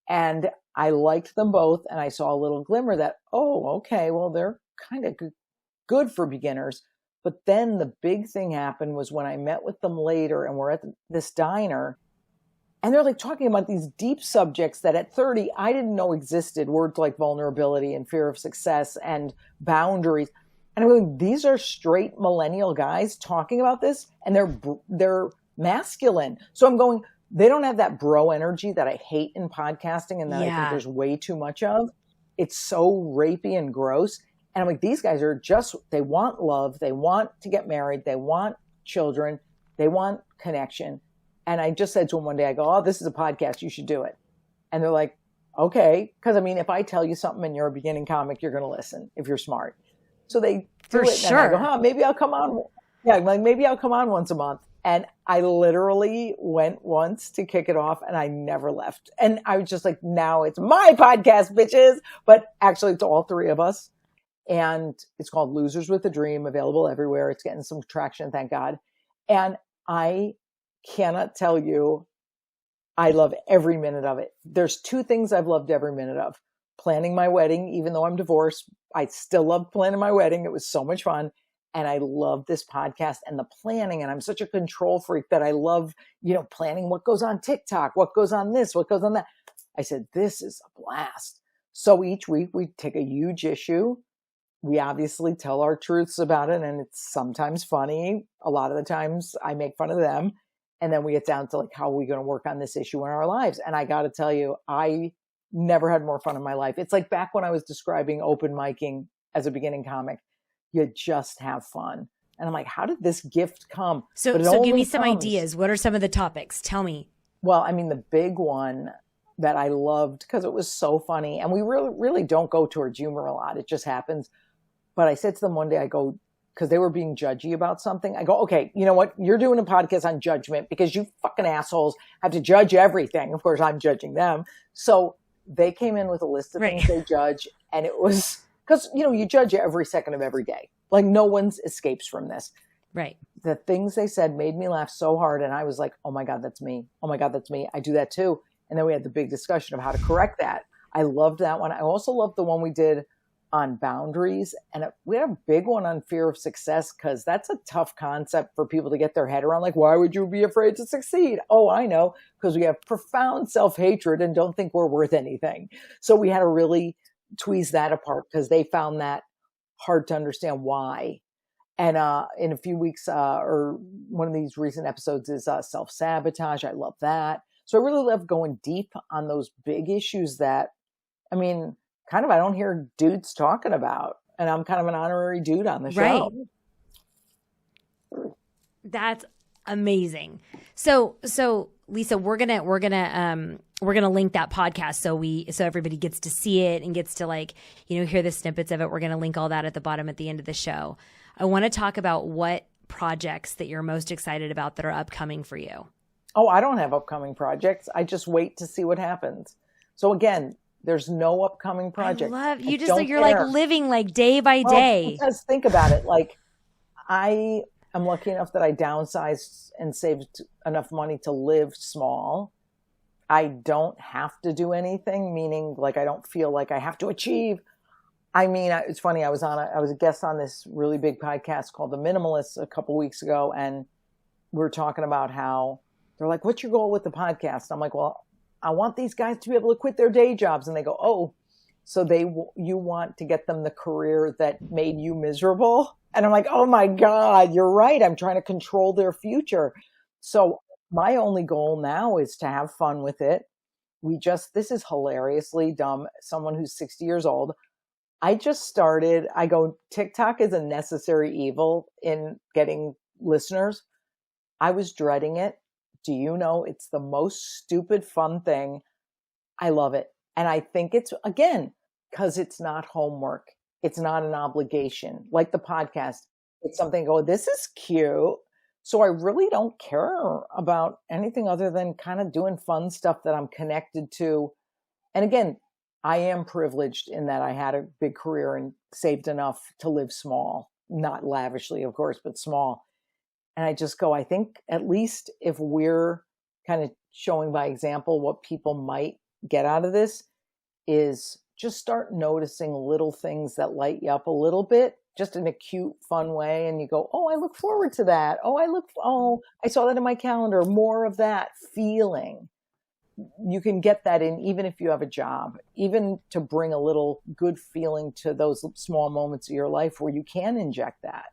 And I liked them both. And I saw a little glimmer that, oh, okay, well, they're kind of good for beginners. But then the big thing happened was when I met with them later and we're at this diner and they're like talking about these deep subjects that at 30, I didn't know existed. Words like vulnerability and fear of success and boundaries. And I'm going, these are straight millennial guys talking about this and they're masculine. So I'm going, they don't have that bro energy that I hate in podcasting and that I think there's way too much of. It's so rapey and gross. And I'm like, these guys are just, they want love. They want to get married. They want children. They want connection. And I just said to them one day, I go, oh, this is a podcast. You should do it. And they're like, okay. Because I mean, if I tell you something and you're a beginning comic, you're going to listen if you're smart. So they do it. Sure. And I go, maybe I'll come on. Yeah, like maybe I'll come on once a month. And I literally went once to kick it off and I never left. And I was just like, now it's my podcast, bitches. But actually, it's all three of us. And it's called Losers with a Dream, available everywhere. It's getting some traction, thank God. And I cannot tell you, I love every minute of it. There's two things I've loved every minute of. Planning my wedding, even though I'm divorced, I still love planning my wedding. It was so much fun. And I love this podcast and the planning. And I'm such a control freak that I love, you know, planning what goes on TikTok, what goes on this, what goes on that. I said, this is a blast. So each week we take a huge issue. We obviously tell our truths about it, and it's sometimes funny. A lot of the times I make fun of them. And then we get down to like, how are we going to work on this issue in our lives? And I got to tell you, I never had more fun in my life. It's like back when I was describing open micing as a beginning comic, you just have fun. And I'm like, how did this gift come? So give me some ideas. What are some of the topics? Tell me. Well, I mean, the big one that I loved because it was so funny, and we really don't go towards humor a lot. It just happens. But I said to them one day, I go, because they were being judgy about something. I go, okay, you know what? You're doing a podcast on judgment because you fucking assholes have to judge everything. Of course, I'm judging them. So they came in with a list of things they judge. And it was because, you know, you judge every second of every day. Like no one escapes from this. Right. The things they said made me laugh so hard. And I was like, oh my God, that's me. Oh my God, that's me. I do that too. And then we had the big discussion of how to correct that. I loved that one. I also loved the one we did on boundaries. And we had a big one on fear of success because that's a tough concept for people to get their head around. Like, why would you be afraid to succeed? Oh, I know, because we have profound self-hatred and don't think we're worth anything. So we had to really tweeze that apart because they found that hard to understand why. And in a few weeks, or one of these recent episodes is self-sabotage. I love that. So I really love going deep on those big issues that, I mean, kind of I don't hear dudes talking about. And I'm kind of an honorary dude on the show. Right. That's amazing. So Lisa, we're gonna link that podcast so everybody gets to see it and gets to like, you know, hear the snippets of it. We're gonna link all that at the bottom at the end of the show. I want to talk about what projects that you're most excited about that are upcoming for you. Oh, I don't have upcoming projects. I just wait to see what happens. So again, there's no upcoming project. I love you. You're like living like day by day. Because think about it. Like I am lucky enough that I downsized and saved enough money to live small. I don't have to do anything, meaning like I don't feel like I have to achieve. I mean, it's funny. I was a guest on this really big podcast called The Minimalists a couple weeks ago, and we were talking about how they're like, "What's your goal with the podcast?" I'm like, "Well, I want these guys to be able to quit their day jobs." And they go, "Oh, so you want to get them the career that made you miserable?" And I'm like, "Oh my God, you're right. I'm trying to control their future." So my only goal now is to have fun with it. This is hilariously dumb. Someone who's 60 years old. I go, TikTok is a necessary evil in getting listeners. I was dreading it. Do you know, it's the most stupid fun thing. I love it. And I think it's, again, because it's not homework. It's not an obligation. Like the podcast, it's something, this is cute. So I really don't care about anything other than kind of doing fun stuff that I'm connected to. And again, I am privileged in that I had a big career and saved enough to live small, not lavishly, of course, but small. And I just go, I think at least if we're kind of showing by example what people might get out of this is just start noticing little things that light you up a little bit, just in a cute, fun way. And you go, oh, I look forward to that. Oh, I saw that in my calendar. More of that feeling. You can get that in even if you have a job, even to bring a little good feeling to those small moments of your life where you can inject that.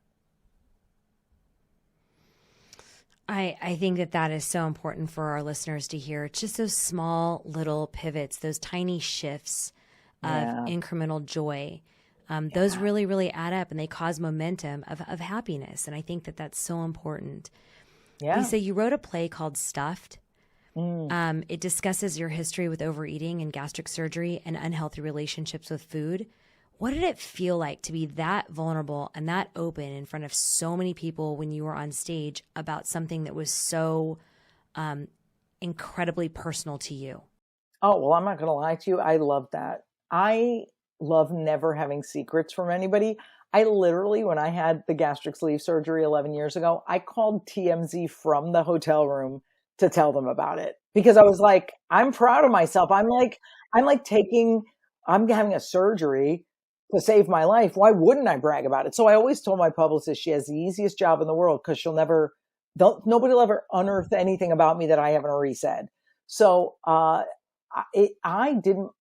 I think that is so important for our listeners to hear. It's just those small little pivots, those tiny shifts of incremental joy. Those really, really add up, and they cause momentum of happiness. And I think that that's so important. Yeah. Lisa, you wrote a play called Stuffed. It discusses your history with overeating and gastric surgery and unhealthy relationships with food. What did it feel like to be that vulnerable and that open in front of so many people when you were on stage about something that was so incredibly personal to you? Oh, well, I'm not going to lie to you. I love that. I love never having secrets from anybody. I literally, when I had the gastric sleeve surgery 11 years ago, I called TMZ from the hotel room to tell them about it because I was like, I'm proud of myself. I'm having a surgery to save my life. Why wouldn't I brag about it? So I always told my publicist she has the easiest job in the world because nobody will ever unearth anything about me that I haven't already said. So, I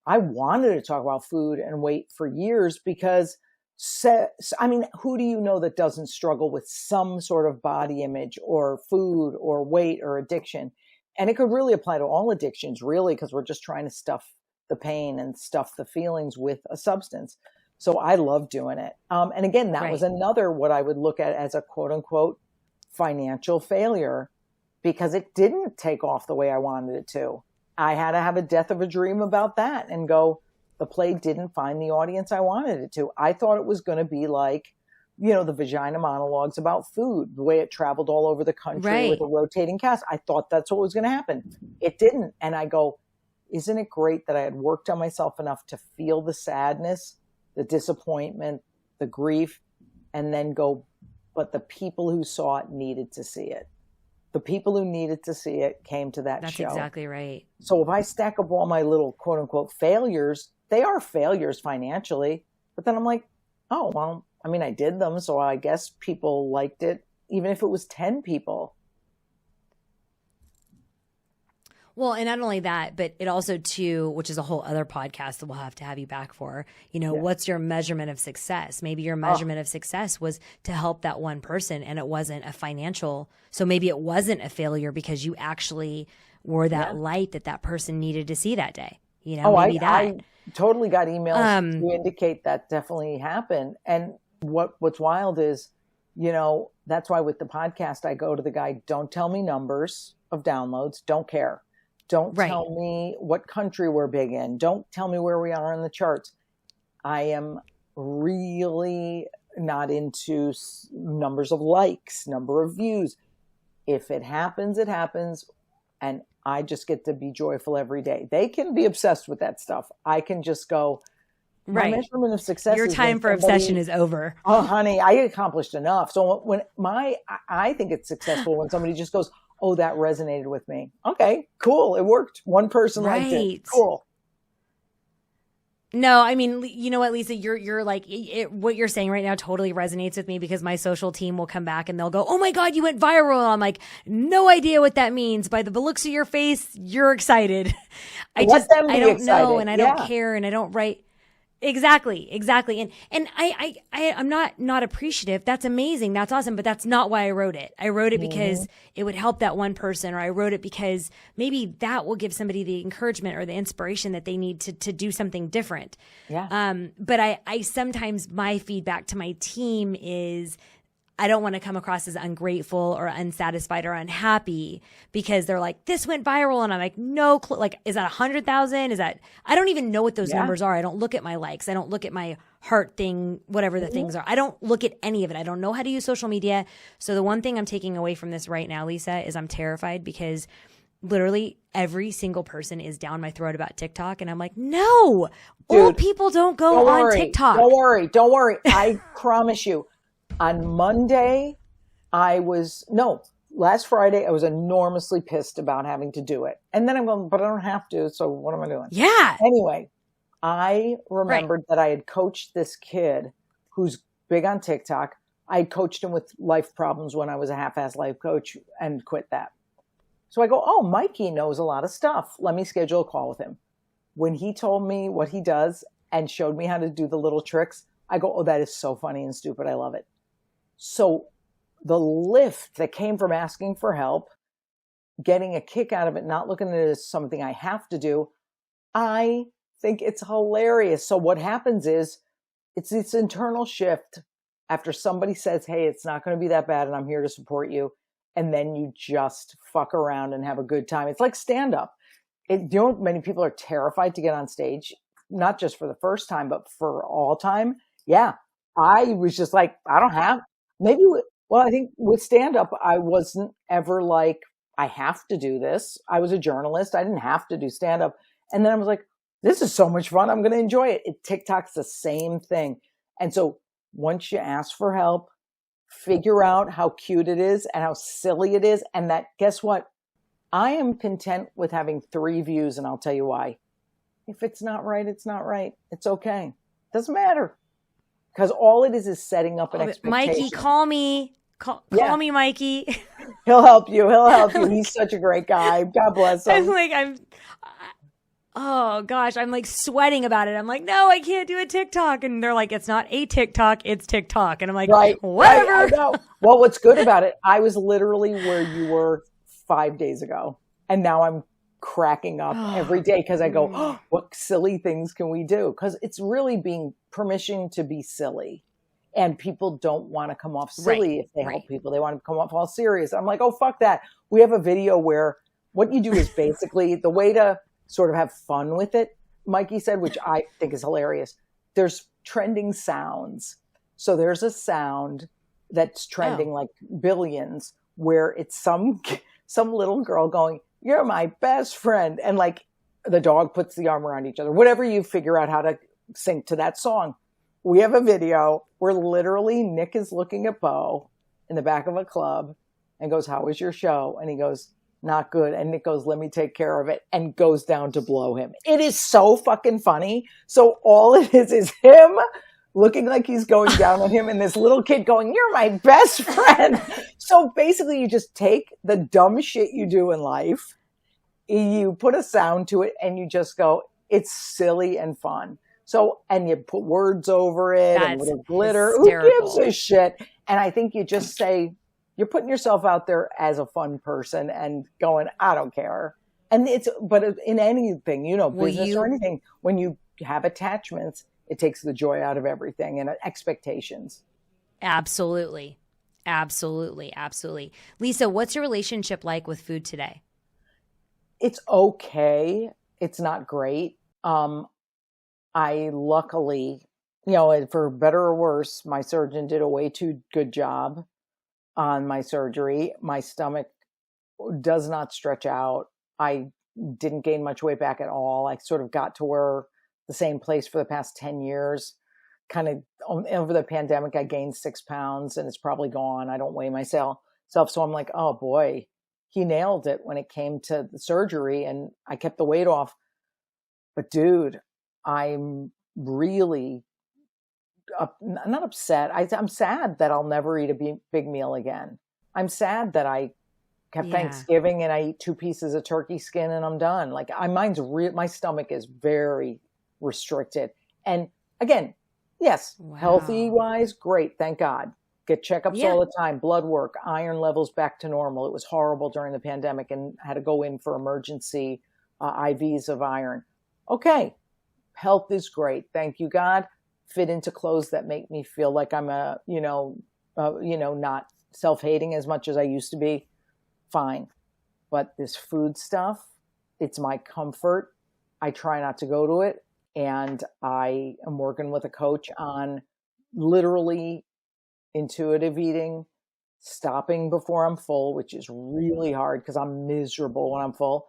wanted to talk about food and weight for years because who do you know that doesn't struggle with some sort of body image or food or weight or addiction? And it could really apply to all addictions, really, because we're just trying to stuff the pain and stuff the feelings with a substance. So I love doing it. And again, that was another, what I would look at as a quote unquote financial failure because it didn't take off the way I wanted it to. I had to have a death of a dream about that and go, the play didn't find the audience I wanted it to. I thought it was going to be like, the vagina monologues about food, the way it traveled all over the country with a rotating cast. I thought that's what was going to happen. It didn't. And I go, isn't it great that I had worked on myself enough to feel the sadness, the disappointment, the grief, and then go, but the people who saw it needed to see it. The people who needed to see it came to that show. That's exactly right. So if I stack up all my little quote unquote failures, they are failures financially, but then I'm like, oh, well, I did them. So I guess people liked it, even if it was 10 people. Well, and not only that, but it also too, which is a whole other podcast that we'll have to have you back for, what's your measurement of success? Maybe your measurement of success was to help that one person and it wasn't a financial. So maybe it wasn't a failure because you actually were that light that person needed to see that day. I totally got emails to indicate that definitely happened. And what's wild is, that's why with the podcast, I go to the guy, don't tell me numbers of downloads. Don't care. Don't tell me what country we're big in. Don't tell me where we are in the charts. I am really not into numbers of likes, number of views. If it happens, it happens. And I just get to be joyful every day. They can be obsessed with that stuff. I can just go, my measurement of success. Your time for obsession is over. Oh, honey, I accomplished enough. So I think it's successful when somebody just goes, oh, that resonated with me. Okay, cool. It worked. One person liked it. Cool. No, you know what, Lisa, you're like, what you're saying right now totally resonates with me because my social team will come back and they'll go, oh my God, you went viral. I'm like, no idea what that means. By the looks of your face, you're excited. I don't know. And I don't care. And I don't write. Exactly. And I'm not appreciative. That's amazing. That's awesome. But that's not why I wrote it. I wrote it because it would help that one person, or I wrote it because maybe that will give somebody the encouragement or the inspiration that they need to do something different. Yeah. But I sometimes my feedback to my team is I don't want to come across as ungrateful or unsatisfied or unhappy because they're like, this went viral. And I'm like, no, is that 100,000? Is that, I don't even know what those numbers are. I don't look at my likes. I don't look at my heart thing, whatever the things are. I don't look at any of it. I don't know how to use social media. So the one thing I'm taking away from this right now, Lisa, is I'm terrified because literally every single person is down my throat about TikTok. And I'm like, no, Dude, old people don't go on TikTok. Don't worry. I promise you. On Monday, last Friday, I was enormously pissed about having to do it. And then I'm going, but I don't have to. So what am I doing? Yeah. Anyway, I remembered that I had coached this kid who's big on TikTok. I coached him with life problems when I was a half-ass life coach and quit that. So I go, oh, Mikey knows a lot of stuff. Let me schedule a call with him. When he told me what he does and showed me how to do the little tricks, I go, oh, that is so funny and stupid. I love it. So the lift that came from asking for help, getting a kick out of it, not looking at it as something I have to do, I think it's hilarious. So what happens is it's this internal shift after somebody says, hey, it's not going to be that bad and I'm here to support you. And then you just fuck around and have a good time. It's like stand-up. Many people are terrified to get on stage, not just for the first time, but for all time. Yeah. I was just like, I don't have, I think with stand-up, I wasn't ever like, I have to do this. I was a journalist. I didn't have to do stand-up. And then I was like, this is so much fun. I'm going to enjoy it. TikTok's the same thing. And so once you ask for help, figure out how cute it is and how silly it is. And that, guess what? I am content with having 3 views, and I'll tell you why. If it's not right, it's not right. It's okay. Doesn't matter. Because all it is setting up an expectation. Mikey, call me. Call me, Mikey. He'll help you. He's such a great guy. God bless him. Oh gosh, I'm like sweating about it. I'm like, no, I can't do a TikTok. And they're like, it's not a TikTok, it's TikTok. And I'm like, whatever. I know. Well, what's good about it, I was literally where you were 5 days ago. And now I'm cracking up every day because I go, oh, what silly things can we do? Because it's really being permission to be silly. And people don't want to come off silly if they help people. They want to come off all serious. I'm like, oh, fuck that. We have a video where what you do is basically the way to sort of have fun with it, Mikey said, which I think is hilarious. There's trending sounds. So there's a sound that's trending like billions where it's some little girl going, you're my best friend. And like the dog puts the arm around each other, whatever you figure out how to sync to that song. We have a video where literally Nick is looking at Bo in the back of a club and goes, how was your show? And he goes, not good. And Nick goes, let me take care of it, and goes down to blow him. It is so fucking funny. So all it is him looking like he's going down on him and this little kid going, you're my best friend. So basically you just take the dumb shit you do in life, you put a sound to it, and you just go, it's silly and fun. So, and you put words over it and with a glitter. Hysterical. Who gives a shit? And I think you just say, you're putting yourself out there as a fun person and going, I don't care. And but in anything, business or anything, when you have attachments, it takes the joy out of everything and expectations. Absolutely. Lisa, what's your relationship like with food today? It's okay. It's not great. I luckily, for better or worse, my surgeon did a way too good job on my surgery. My stomach does not stretch out. I didn't gain much weight back at all. I sort of got to where the same place for the past 10 years. Kind of over the pandemic, I gained 6 pounds and it's probably gone. I don't weigh myself. So I'm like, oh boy, he nailed it when it came to the surgery, and I kept the weight off. But dude, I'm really not upset. I'm sad that I'll never eat a big meal again. I'm sad that I kept Thanksgiving and I eat 2 pieces of turkey skin and I'm done. Like my stomach is very restricted. And again, yes, healthy wise, great. Thank God. Get checkups all the time, blood work, iron levels back to normal. It was horrible during the pandemic and had to go in for emergency IVs of iron. Okay. Health is great. Thank you, God. Fit into clothes that make me feel like I'm not self-hating as much as I used to be. Fine. But this food stuff, it's my comfort. I try not to go to it. And I am working with a coach on literally intuitive eating, stopping before I'm full, which is really hard because I'm miserable when I'm full,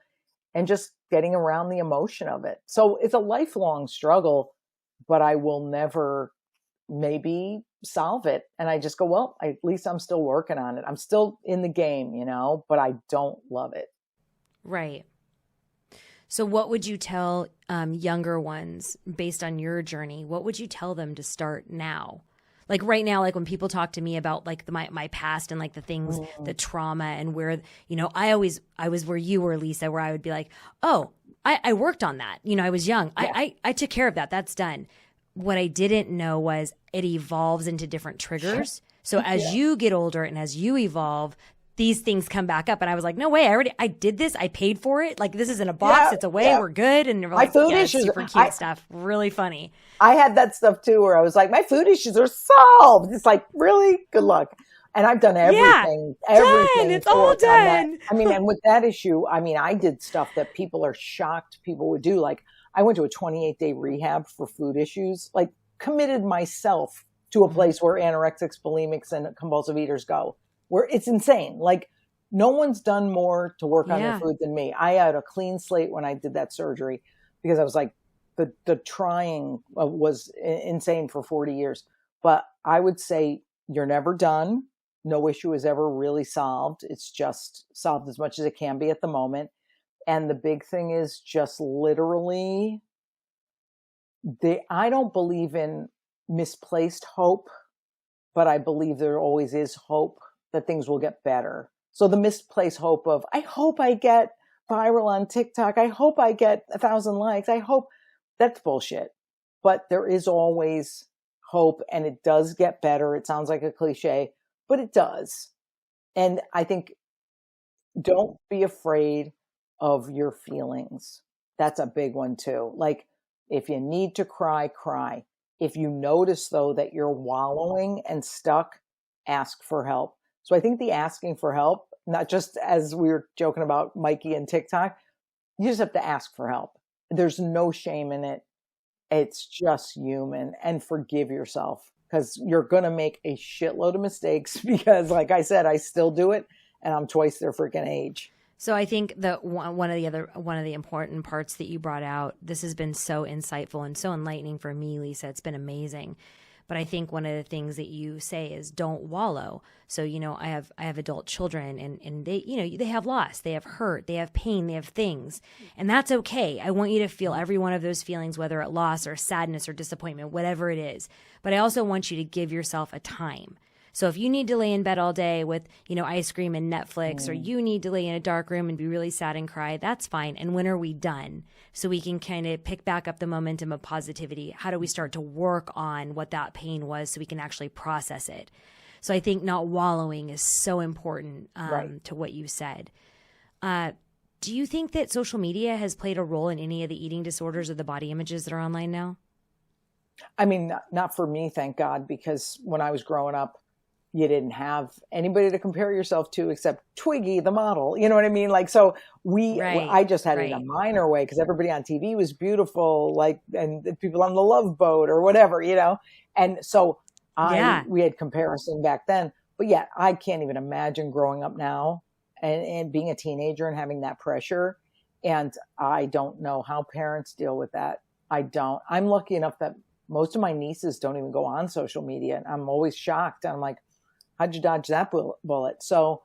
and just getting around the emotion of it. So it's a lifelong struggle, but I will never maybe solve it. And I just go, well, at least I'm still working on it. I'm still in the game, but I don't love it. Right. So what would you tell younger ones based on your journey? What would you tell them to start now? Like right now, like when people talk to me about like my past and like the things, the trauma and where, I was where you were, Lisa, where I would be like, oh, I worked on that. I was young. Yeah. I took care of that. That's done. What I didn't know was it evolves into different triggers. So as you get older and as you evolve, these things come back up. And I was like, no way, I did this. I paid for it. Like this is in a box. It's away. We're good. And we're like, food issues, super cute stuff. Really funny. I had that stuff too, where I was like, my food issues are solved. It's like, really? Good luck. And I've done everything. Done. It's all done. I mean, and with that issue, I did stuff that people are shocked people would do. Like I went to a 28-day rehab for food issues, like committed myself to a place where anorexics, bulimics, and compulsive eaters go, where it's insane. Like no one's done more to work on their food than me. I had a clean slate when I did that surgery because I was like, the trying was insane for 40 years. But I would say you're never done. No issue is ever really solved. It's just solved as much as it can be at the moment. And the big thing is just literally, I don't believe in misplaced hope, but I believe there always is hope that things will get better. So the misplaced hope of, I hope I get viral on TikTok. I hope I get 1,000 likes. I hope, that's bullshit. But there is always hope and it does get better. It sounds like a cliche, but it does. And I think don't be afraid of your feelings. That's a big one too. Like if you need to cry, cry. If you notice though that you're wallowing and stuck, ask for help. So I think the asking for help, not just as we were joking about Mikey and TikTok, you just have to ask for help. There's no shame in it. It's just human, and forgive yourself because you're going to make a shitload of mistakes because like I said, I still do it and I'm twice their freaking age. So I think that one of the important parts that you brought out, this has been so insightful and so enlightening for me, Lisa. It's been amazing. But I think one of the things that you say is don't wallow. So, I have adult children and they, they have loss, they have hurt, they have pain, they have things. And that's okay. I want you to feel every one of those feelings, whether it's loss or sadness or disappointment, whatever it is. But I also want you to give yourself a time. So if you need to lay in bed all day with, ice cream and Netflix, or you need to lay in a dark room and be really sad and cry, that's fine. And when are we done? So we can kind of pick back up the momentum of positivity. How do we start to work on what that pain was so we can actually process it? So I think not wallowing is so important to what you said. Do you think that social media has played a role in any of the eating disorders or the body images that are online now? I mean, not for me, thank God, because when I was growing up, you didn't have anybody to compare yourself to except Twiggy, the model. You know what I mean? Like, so I just had it in a minor way because everybody on TV was beautiful, like, and the people on the Love Boat or whatever, And so we had comparison back then, but yeah, I can't even imagine growing up now and being a teenager and having that pressure. And I don't know how parents deal with that. I'm lucky enough that most of my nieces don't even go on social media. And I'm always shocked. I'm like, how'd you dodge that bullet? So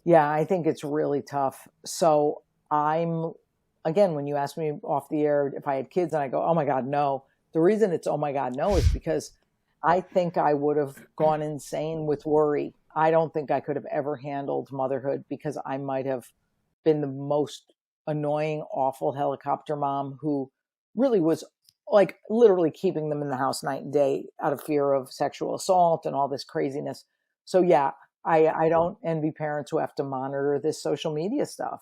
yeah, I think it's really tough. So again, when you ask me off the air if I had kids and I go, oh my God, no. The reason it's oh my God, no is because I think I would have gone insane with worry. I don't think I could have ever handled motherhood because I might have been the most annoying, awful helicopter mom who really was like literally keeping them in the house night and day out of fear of sexual assault and all this craziness. So yeah, I don't envy parents who have to monitor this social media stuff.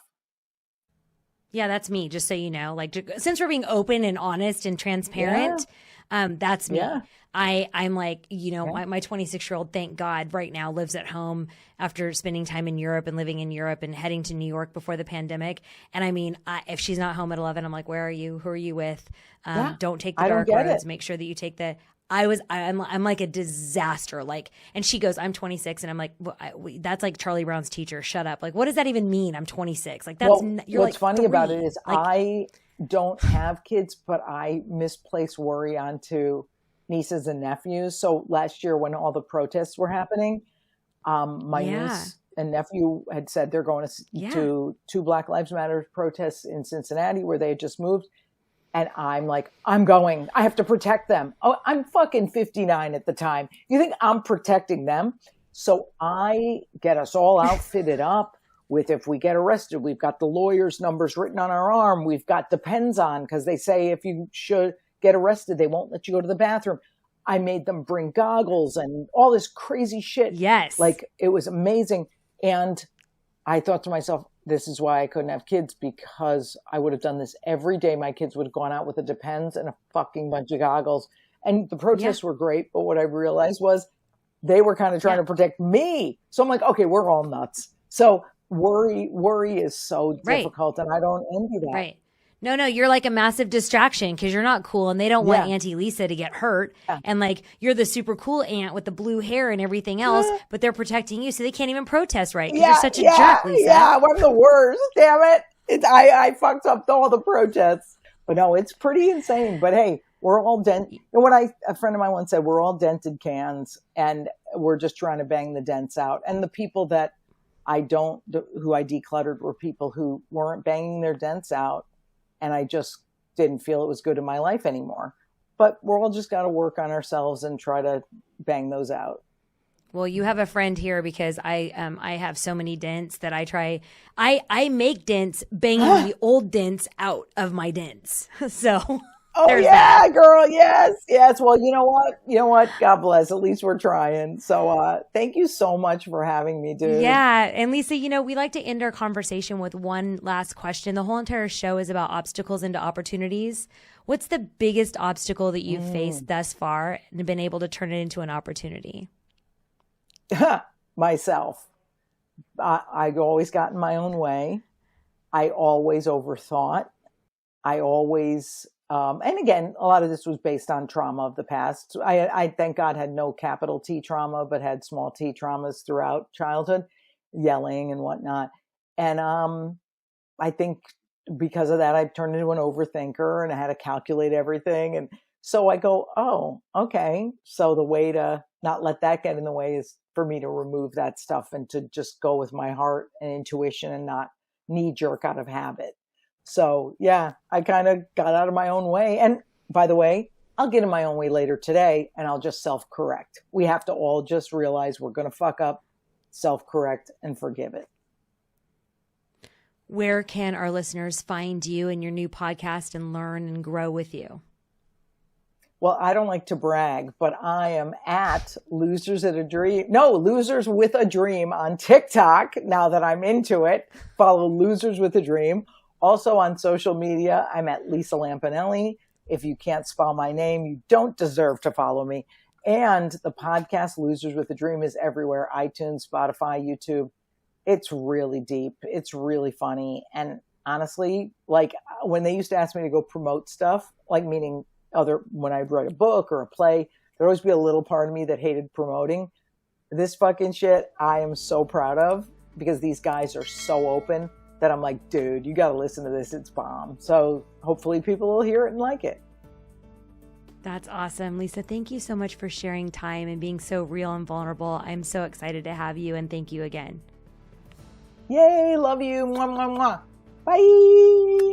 Yeah, that's me, just so you know. Like, since we're being open and honest and transparent, That's me. Yeah. I'm like, my 26-year-old, thank God, right now lives at home after spending time in Europe and living in Europe and heading to New York before the pandemic. And I mean, if she's not home at 11, I'm like, where are you? Who are you with? Don't take the dark roads. Make sure that you take the. I'm like a disaster. Like, and she goes, I'm 26, and I'm like, that's like Charlie Brown's teacher. Shut up. Like, what does that even mean? I'm 26. Like, that's you're what's like funny 3. about it is like, I don't have kids, but I misplace worry onto nieces and nephews. So last year when all the protests were happening, my niece and nephew had said they're going to 2 Black Lives Matter protests in Cincinnati where they had just moved. And I'm like, I'm going. I have to protect them. Oh, I'm fucking 59 at the time. You think I'm protecting them? So I get us all outfitted up with, if we get arrested, we've got the lawyer's numbers written on our arm. We've got Depends on, because they say if you should get arrested, they won't let you go to the bathroom. I made them bring goggles and all this crazy shit. Yes. Like, it was amazing. And I thought to myself, this is why I couldn't have kids, because I would have done this every day. My kids would have gone out with a Depends and a fucking bunch of goggles. And the protests were great. But what I realized was they were kind of trying to protect me. So I'm like, okay, we're all nuts. So worry is so difficult. And I don't envy that. Right. No, you're like a massive distraction because you're not cool and they don't want Auntie Lisa to get hurt. Yeah. And like, you're the super cool aunt with the blue hair and everything else, but they're protecting you so they can't even protest right because you're such a jerk, Lisa. Yeah, I'm the worst. Damn it. I fucked up all the protests. But no, it's pretty insane. But hey, we're all dented. A friend of mine once said, we're all dented cans and we're just trying to bang the dents out. And the people who I decluttered were people who weren't banging their dents out. And I just didn't feel it was good in my life anymore. But we're all just got to work on ourselves and try to bang those out. Well, you have a friend here because I have so many dents that I try. I make dents banging the old dents out of my dents. So. Oh yeah, girl. Yes. Well, you know what? God bless. At least we're trying. So, thank you so much for having me, dude. Yeah. And Lisa, we like to end our conversation with one last question. The whole entire show is about obstacles into opportunities. What's the biggest obstacle that you've faced thus far and been able to turn it into an opportunity? Myself. I've always got in my own way. I always overthought. I always, and again, a lot of this was based on trauma of the past. I thank God had no capital T trauma, but had small T traumas throughout childhood, yelling and whatnot. And I think because of that, I turned into an overthinker and I had to calculate everything. And so I go, oh, okay. So the way to not let that get in the way is for me to remove that stuff and to just go with my heart and intuition and not knee jerk out of habit. So yeah, I kind of got out of my own way. And by the way, I'll get in my own way later today and I'll just self-correct. We have to all just realize we're going to fuck up, self-correct, and forgive it. Where can our listeners find you and your new podcast and learn and grow with you? Well, I don't like to brag, but I am at Losers with a Dream on TikTok. Now that I'm into it, follow Losers with a Dream. Also on social media, I'm at Lisa Lampanelli. If you can't spell my name, you don't deserve to follow me. And the podcast Losers with a Dream is everywhere: iTunes, Spotify, YouTube. It's really deep. It's really funny. And honestly, like when they used to ask me to go promote stuff, like meaning when I'd write a book or a play, there'd always be a little part of me that hated promoting. This fucking shit I am so proud of because these guys are so open that I'm like, dude, you got to listen to this. It's bomb. So hopefully people will hear it and like it. That's awesome. Lisa, thank you so much for sharing time and being so real and vulnerable. I'm so excited to have you, and thank you again. Yay. Love you. Mwah, mwah, mwah. Bye.